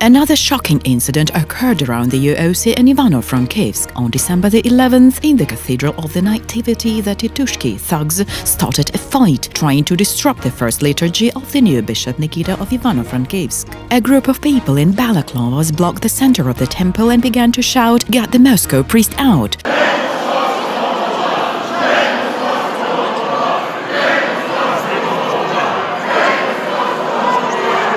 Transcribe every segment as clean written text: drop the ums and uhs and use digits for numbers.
Another shocking incident occurred around the UOC in Ivano-Frankivsk on December the 11th. In the cathedral of the Nativity, the Titushki thugs started a fight trying to disrupt the first liturgy of the new Bishop Nikita of Ivano-Frankivsk. A group of people in balaclavas blocked the center of the temple and began to shout, "Get the Moscow priest out!"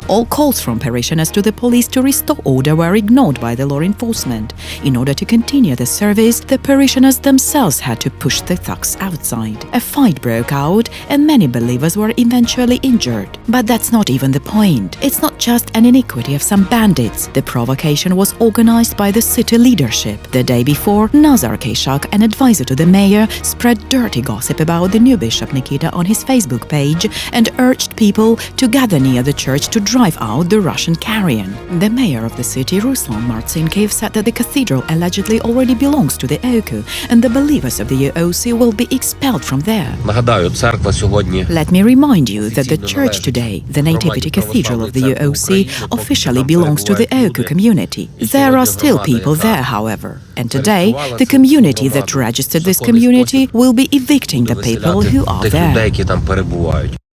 All calls from parishioners to the police to restore order were ignored by the law enforcement. In order to continue the service, the parishioners themselves had to push the thugs outside. A fight broke out and many believers were eventually injured. But that's not even the point. It's not just an iniquity of some bandits. The provocation was organized by the city leadership. The day before, Nazar Keshak, an advisor to the mayor, spread dirty gossip about the new Bishop Nikita on his Facebook page and urged people to gather near the church to drive out the Russian carrion. The mayor of the city, Ruslan Martsinkiv, said that the cathedral allegedly already belongs to the OKU and the believers of the UOC will be expelled from there. Let me remind you that the church today, the Nativity Cathedral of the UOC, officially belongs to the OKU community. There are still people there, however. And today, the community that registered this community will be evicting the people who are there.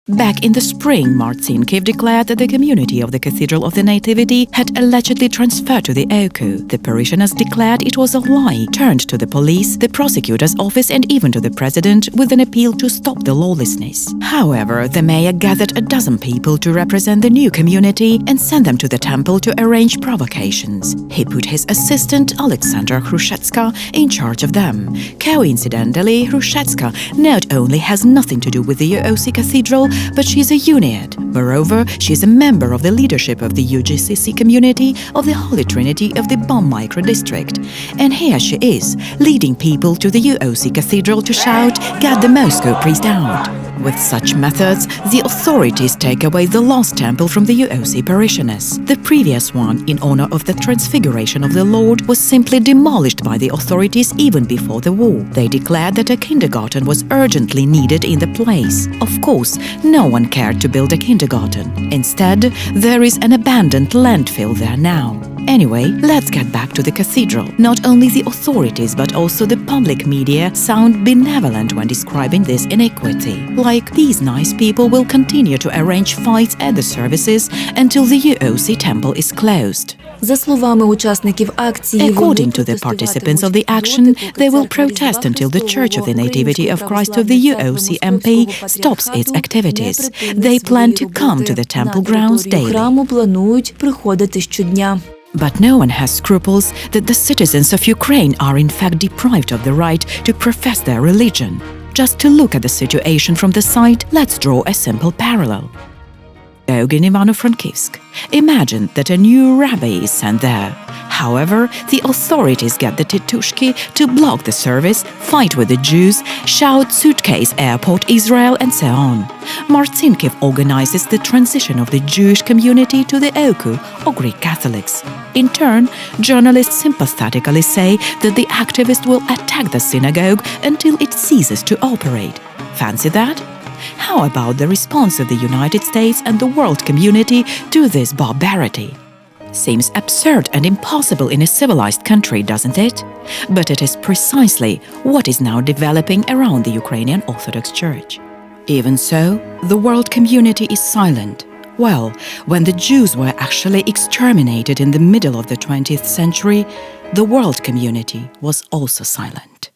Back in the spring, Martsinkiv declared that the community of the Cathedral of the Nativity had allegedly transferred to the OKU. The parishioners declared it was a lie, turned to the police, the prosecutor's office and even to the president with an appeal to stop the lawlessness. However, the mayor gathered a dozen people to represent the new community and sent them to the temple to arrange provocations. He put his assistant, Alexandra Hrushevska, in charge of them. Coincidentally, Hrushevska not only has nothing to do with the UOC Cathedral, but she's a Uniate. Moreover, she's a member of the leadership of the UGCC community of the Holy Trinity of the Bom micro-district. And here she is, leading people to the UOC Cathedral to shout, "Get the Moscow priest out!" With such methods, the authorities take away the lost temple from the UOC parishioners. The previous one, in honor of the Transfiguration of the Lord, was simply demolished by the authorities even before the war. They declared that a kindergarten was urgently needed in the place. Of course, no one cared to build a kindergarten. Instead, there is an abandoned landfill there now. Anyway, let's get back to the cathedral. Not only the authorities but also the public media sound benevolent when describing this iniquity. Like, these nice people will continue to arrange fights at the services until the UOC temple is closed. According to the participants of the action, they will protest until the Church of the Nativity of Christ of the UOC MP stops its activities. They plan to come to the temple grounds daily. But no one has scruples that the citizens of Ukraine are in fact deprived of the right to profess their religion. Just to look at the situation from the side, let's draw a simple parallel. In Ivano-Frankivsk. Imagine that a new rabbi is sent there. However, the authorities get the Titushki to block the service, fight with the Jews, shout "Suitcase Airport Israel" and so on. Martsinkiv organizes the transition of the Jewish community to the OKU, or Greek Catholics. In turn, journalists sympathetically say that the activist will attack the synagogue until it ceases to operate. Fancy that? How about the response of the United States and the world community to this barbarity? Seems absurd and impossible in a civilized country, doesn't it? But it is precisely what is now developing around the Ukrainian Orthodox Church. Even so, the world community is silent. Well, when the Jews were actually exterminated in the middle of the 20th century, the world community was also silent.